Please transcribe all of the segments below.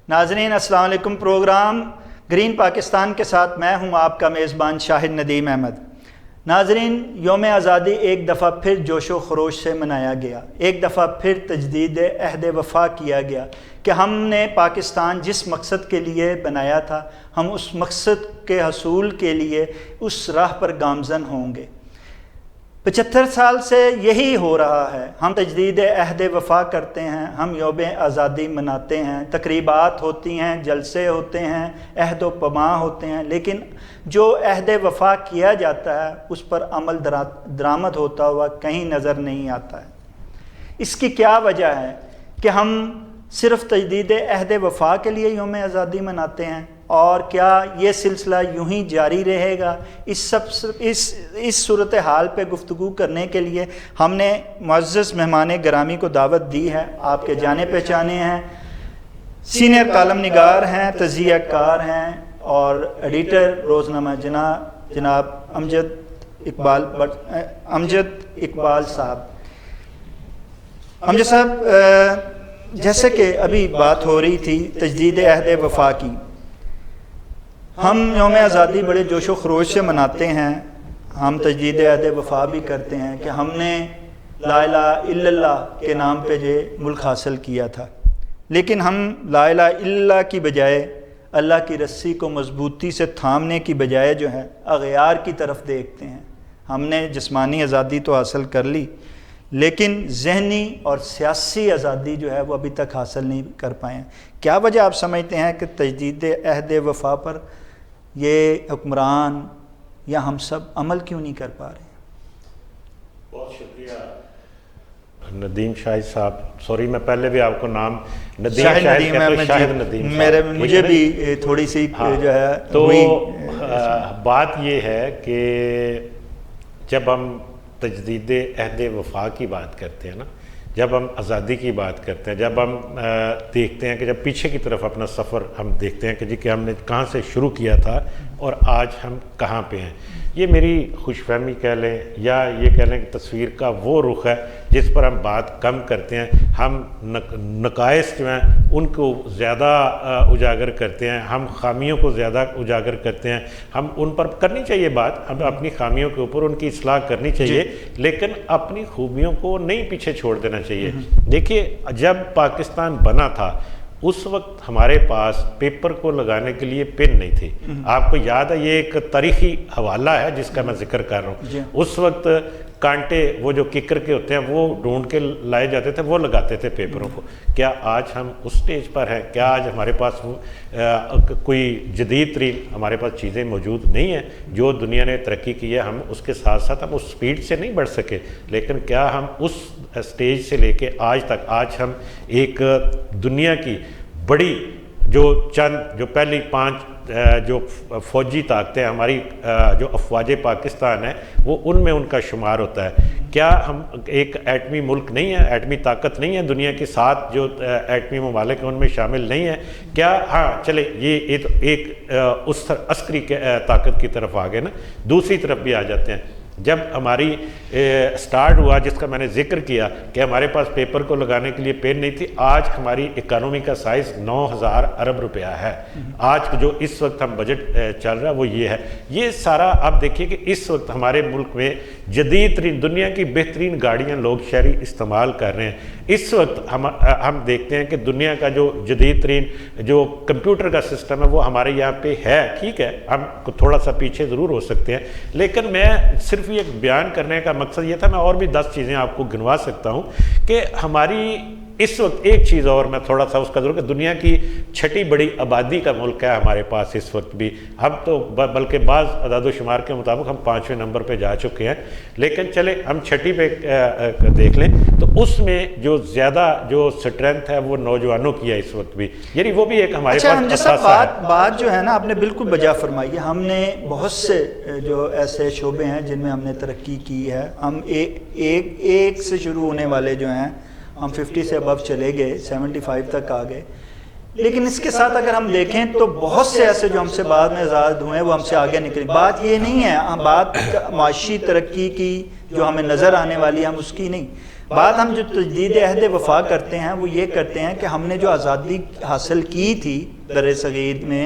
ناظرین السلام علیکم۔ پروگرام گرین پاکستان کے ساتھ میں ہوں آپ کا میزبان شاہد ندیم احمد۔ ناظرین، یوم آزادی ایک دفعہ پھر جوش و خروش سے منایا گیا، ایک دفعہ پھر تجدید عہد وفا کیا گیا کہ ہم نے پاکستان جس مقصد کے لیے بنایا تھا، ہم اس مقصد کے حصول کے لیے اس راہ پر گامزن ہوں گے۔ 75 سال سے یہی ہو رہا ہے، ہم تجدید عہد وفا کرتے ہیں، ہم یوم آزادی مناتے ہیں، تقریبات ہوتی ہیں، جلسے ہوتے ہیں، عہد و پیما ہوتے ہیں، لیکن جو عہد وفا کیا جاتا ہے اس پر عمل درآمد ہوتا ہوا کہیں نظر نہیں آتا ہے۔ اس کی کیا وجہ ہے کہ ہم صرف تجدید عہد وفا کے لیے یوم آزادی مناتے ہیں، اور کیا یہ سلسلہ یوں ہی جاری رہے گا؟ اس صورتحال پہ گفتگو کرنے کے لیے ہم نے معزز مہمان گرامی کو دعوت دی ہے۔ آپ کے جانے پہچانے ہیں، سینئر کالم نگار ہیں، تجزیہ کار ہیں اور ایڈیٹر روزنامہ جناب امجد اقبال صاحب۔ امجد صاحب، جیسے کہ ابھی بات ہو رہی تھی تجدید عہد وفا کی، ہم یوم آزادی بڑے جوش و خروش سے مناتے ہیں، ہم تجدید عہد وفا بھی کرتے ہیں کہ ہم نے لا الہ الا اللہ کے نام پہ جو ملک حاصل کیا تھا، لیکن ہم لا الہ الا اللہ کی بجائے اللہ کی رسی کو مضبوطی سے تھامنے کی بجائے جو ہے اغیار کی طرف دیکھتے ہیں۔ ہم نے جسمانی آزادی تو حاصل کر لی، لیکن ذہنی اور سیاسی آزادی جو ہے وہ ابھی تک حاصل نہیں کر پائے ہیں۔ کیا وجہ آپ سمجھتے ہیں کہ تجدید عہد وفا پر یہ حکمران یا ہم سب عمل کیوں نہیں کر پا رہے ہیں؟ بہت شکریہ ندیم شاہد صاحب، سوری میں پہلے بھی آپ کو نام شاہد ندیم مجھے بھی تھوڑی سی جو ہے تو بات یہ ہے کہ جب ہم تجدید عہد وفا کی بات کرتے ہیں نا، جب ہم آزادی کی بات کرتے ہیں، جب ہم دیکھتے ہیں کہ جب پیچھے کی طرف اپنا سفر ہم دیکھتے ہیں کہ جی کہ ہم نے کہاں سے شروع کیا تھا اور آج ہم کہاں پہ ہیں، یہ میری خوش فہمی کہہ لیں یا یہ کہہ لیں کہ تصویر کا وہ رخ ہے جس پر ہم بات کم کرتے ہیں۔ ہم نقائص جو ہیں ان کو زیادہ اجاگر کرتے ہیں، ہم خامیوں کو زیادہ اجاگر کرتے ہیں۔ ہم ان پر کرنی چاہیے بات، ہم اپنی خامیوں کے اوپر ان کی اصلاح کرنی چاہیے، لیکن اپنی خوبیوں کو نہیں پیچھے چھوڑ دینا چاہیے۔ دیکھیے، جب پاکستان بنا تھا اس وقت ہمارے پاس پیپر کو لگانے کے لیے پین نہیں تھی۔ آپ کو یاد ہے، یہ ایک تاریخی حوالہ ہے جس کا میں ذکر کر رہا ہوں۔ اس وقت کانٹے وہ جو ککر کے ہوتے ہیں وہ ڈھونڈ کے لائے جاتے تھے، وہ لگاتے تھے پیپروں کو۔ کیا آج ہم اس سٹیج پر ہیں؟ کیا آج ہمارے پاس کوئی جدید ترین ہمارے پاس چیزیں موجود نہیں ہیں؟ جو دنیا نے ترقی کی ہے، ہم اس کے ساتھ ساتھ ہم اس سپیڈ سے نہیں بڑھ سکے، لیکن کیا ہم اس سٹیج سے لے کے آج تک، آج ہم ایک دنیا کی بڑی جو پہلی 5 جو فوجی طاقتیں ہماری جو افواج پاکستان ہے وہ ان میں ان کا شمار ہوتا ہے، کیا ہم ایک ایٹمی ملک نہیں ہے، ایٹمی طاقت نہیں ہے؟ دنیا کے 7 جو ایٹمی ممالک ہیں ان میں شامل نہیں ہے کیا؟ ہاں چلے، یہ ایک اس عسکری طاقت کی طرف آگے نا، دوسری طرف بھی آ جاتے ہیں۔ جب ہماری سٹارٹ ہوا، جس کا میں نے ذکر کیا کہ ہمارے پاس پیپر کو لگانے کے لیے پین نہیں تھی، آج ہماری اکانومی کا سائز 9000 ارب روپیہ ہے۔ آج جو اس وقت ہم بجٹ چل رہا ہے وہ یہ ہے۔ یہ سارا آپ دیکھیے کہ اس وقت ہمارے ملک میں جدید ترین دنیا کی بہترین گاڑیاں لوگ شہری استعمال کر رہے ہیں۔ اس وقت ہم دیکھتے ہیں کہ دنیا کا جو جدید ترین جو کمپیوٹر کا سسٹم ہے وہ ہمارے یہاں پہ ہے۔ ٹھیک ہے، ہم تھوڑا سا پیچھے ضرور ہو سکتے ہیں، لیکن میں صرف یہ بیان کرنے کا مقصد یہ تھا، میں اور بھی 10 چیزیں آپ کو گنوا سکتا ہوں کہ ہماری اس وقت ایک چیز اور میں تھوڑا سا اس کا ضرور کہ دنیا کی 6ٹی بڑی آبادی کا ملک ہے ہمارے پاس اس وقت بھی، ہم تو بلکہ بعض اعداد و شمار کے مطابق ہم 5ویں نمبر پہ جا چکے ہیں، لیکن چلے ہم 6ٹی پہ دیکھ لیں تو اس میں جو زیادہ جو سٹرینتھ ہے وہ نوجوانوں کی ہے اس وقت بھی، یعنی وہ بھی ایک ہمارے پاس اثاثہ ہے۔ بات جو ہے نا، آپ نے بالکل بجا فرمائی ہے۔ ہم نے بہت سے جو ایسے شعبے ہیں جن میں ہم نے ترقی کی ہے، ہم ایک سے شروع ہونے والے جو ہیں، ہم 50 سے ابو چلے گئے، 75 تک آ گئے، لیکن اس کے ساتھ اگر ہم دیکھیں تو بہت سے ایسے جو ہم سے بعد میں آزاد ہوئے ہیں وہ ہم سے آگے نکلے. بات یہ نہیں ہے بات معاشی ترقی کی جو ہمیں نظر آنے والی ہے ہم اس کی نہیں. بات ہم جو تجدید عہد وفا کرتے ہیں وہ یہ کرتے ہیں کہ ہم نے جو آزادی حاصل کی تھی در صغیر میں،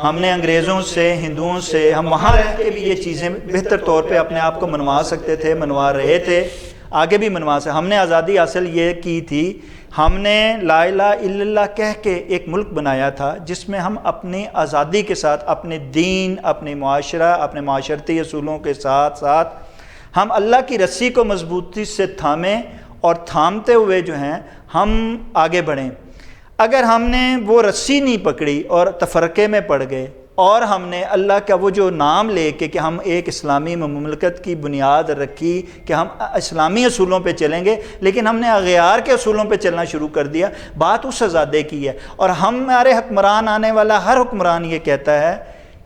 ہم نے انگریزوں سے، ہندوؤں سے، ہم وہاں رہ کے بھی یہ چیزیں بہتر طور پہ اپنے آپ کو منوا سکتے تھے، منوا رہے تھے، آگے بھی منوا سکتے. ہم نے آزادی حاصل یہ کی تھی، ہم نے لا الہ الا اللہ کہہ کے ایک ملک بنایا تھا جس میں ہم اپنی آزادی کے ساتھ اپنے دین، اپنے معاشرہ، اپنے معاشرتی اصولوں کے ساتھ ساتھ ہم اللہ کی رسی کو مضبوطی سے تھامیں اور تھامتے ہوئے جو ہیں ہم آگے بڑھیں. اگر ہم نے وہ رسی نہیں پکڑی اور تفرقے میں پڑ گئے اور ہم نے اللہ کا وہ جو نام لے کے کہ ہم ایک اسلامی مملکت کی بنیاد رکھی کہ ہم اسلامی اصولوں پہ چلیں گے، لیکن ہم نے اغیار کے اصولوں پہ چلنا شروع کر دیا، بات اس آزادی کی ہے. اور ہمارے حکمران آنے والا ہر حکمران یہ کہتا ہے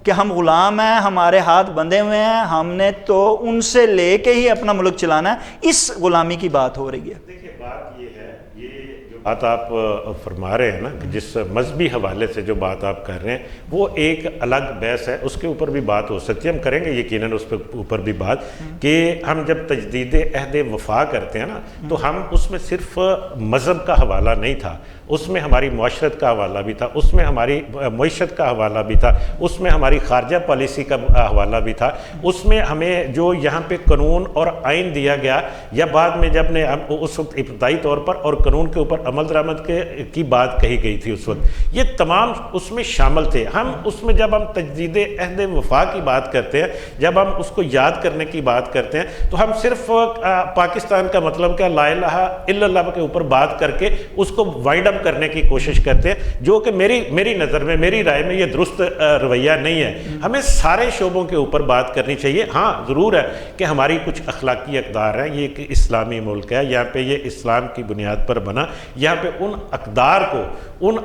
کہ ہم غلام ہیں، ہمارے ہاتھ بندھے ہوئے ہیں، ہم نے تو ان سے لے کے ہی اپنا ملک چلانا ہے. اس غلامی کی بات ہو رہی ہے. دیکھیے بات یہ ہے، یہ جو بات آپ فرما رہے ہیں نا، جس مذہبی حوالے سے جو بات آپ کر رہے ہیں وہ ایک الگ بحث ہے، اس کے اوپر بھی بات ہو سکتی ہے، ہم کریں گے یقیناً اس پہ اوپر بھی بات. کہ ہم جب تجدید عہد وفا کرتے ہیں نا تو ہم اس میں صرف مذہب کا حوالہ نہیں تھا، اس میں ہماری معاشرت کا حوالہ بھی تھا، اس میں ہماری معیشت کا حوالہ بھی تھا، اس میں ہماری خارجہ پالیسی کا حوالہ بھی تھا، اس میں ہمیں جو یہاں پہ قانون اور آئین دیا گیا یا بعد میں جب نے اس وقت ابتدائی طور پر اور قانون کے اوپر عمل درآمد کی بات کہی گئی تھی اس وقت، یہ تمام اس میں شامل تھے. ہم اس میں جب ہم تجدید عہد وفا کی بات کرتے ہیں، جب ہم اس کو یاد کرنے کی بات کرتے ہیں تو ہم صرف پاکستان کا مطلب کیا لا الہ الا اللہ کے اوپر بات کر کے اس کو وائنڈ اپ کرنے کی کوشش کرتے ہیں، جو کہ میری نظر میں، میری رائے میں یہ درست رویہ نہیں ہے. ہمیں سارے شعبوں کے اوپر بات کرنی چاہیے. ہاں ضرور ہے کہ ہماری کچھ اخلاقی اقدار ہیں، یہ ایک اسلامی ملک ہے، یہاں پہ یہ اسلام کی بنیاد پر بنا، یہاں پہ ان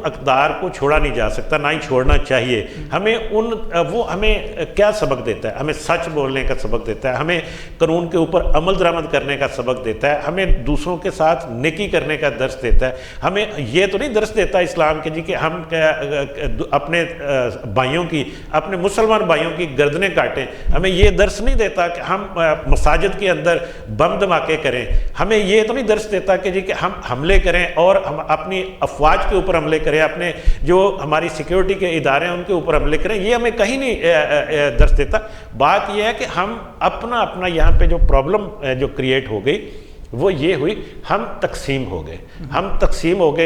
اقدار کو چھوڑا نہیں جا سکتا، نہ ہی چھوڑنا چاہیے. ہمیں وہ ہمیں کیا سبق دیتا ہے؟ ہمیں سچ بولنے کا سبق دیتا ہے، ہمیں قانون کے اوپر عمل درآمد کرنے کا سبق دیتا ہے، ہمیں دوسروں کے ساتھ نیکی کرنے کا درس دیتا ہے. ہمیں یہ تو نہیں درس دیتا اسلام کے جی کہ ہم اپنے بھائیوں کی، اپنے مسلمان بھائیوں کی گردنیں کاٹیں. ہمیں یہ درس نہیں دیتا کہ ہم مساجد کے اندر بم دھماکے کریں. ہمیں یہ تو نہیں درس دیتا کہ جی کہ ہم حملے کریں اور ہم اپنی افواج کے اوپر حملے کریں، اپنے جو ہماری سیکیورٹی کے ادارے ہیں ان کے اوپر حملے کریں. یہ ہمیں کہیں نہیں درس دیتا. بات یہ ہے کہ ہم اپنا یہاں پہ جو پرابلم جو کریٹ ہو گئی وہ یہ ہوئی، ہم تقسیم ہو گئے،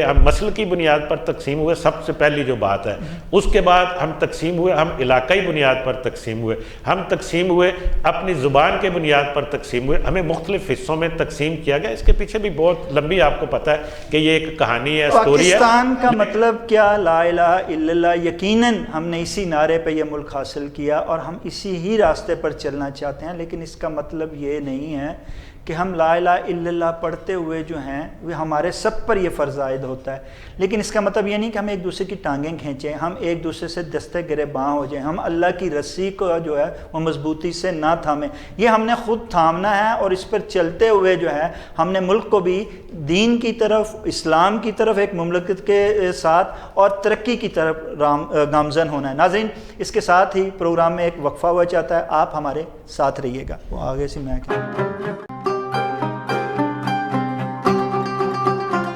ہم مسل کی بنیاد پر تقسیم ہوئے، سب سے پہلی جو بات ہے. اس کے بعد ہم تقسیم ہوئے، ہم علاقائی بنیاد پر تقسیم ہوئے، ہم تقسیم ہوئے اپنی زبان کے بنیاد پر تقسیم ہوئے، ہمیں مختلف حصوں میں تقسیم کیا گیا. اس کے پیچھے بھی بہت لمبی آپ کو پتہ ہے کہ یہ ایک کہانی ہے، سٹوری ہے. پاکستان کا مطلب کیا؟ لا الہ الا اللہ. یقیناً ہم نے اسی نعرے پہ یہ ملک حاصل کیا اور ہم اسی ہی راستے پر چلنا چاہتے ہیں، لیکن اس کا مطلب یہ نہیں ہے کہ ہم لا الہ الا اللہ پڑھتے ہوئے جو ہیں وہ ہمارے سب پر یہ فرض عائد ہوتا ہے. لیکن اس کا مطلب یہ نہیں کہ ہم ایک دوسرے کی ٹانگیں کھینچیں، ہم ایک دوسرے سے دستے گریباں ہو جائیں، ہم اللہ کی رسی کو جو ہے وہ مضبوطی سے نہ تھامیں. یہ ہم نے خود تھامنا ہے اور اس پر چلتے ہوئے جو ہے ہم نے ملک کو بھی دین کی طرف، اسلام کی طرف، ایک مملکت کے ساتھ اور ترقی کی طرف گامزن ہونا ہے. ناظرین، اس کے ساتھ ہی پروگرام میں ایک وقفہ ہوا چاہتا ہے، آپ ہمارے ساتھ رہیے گا. وہ آگے سے میں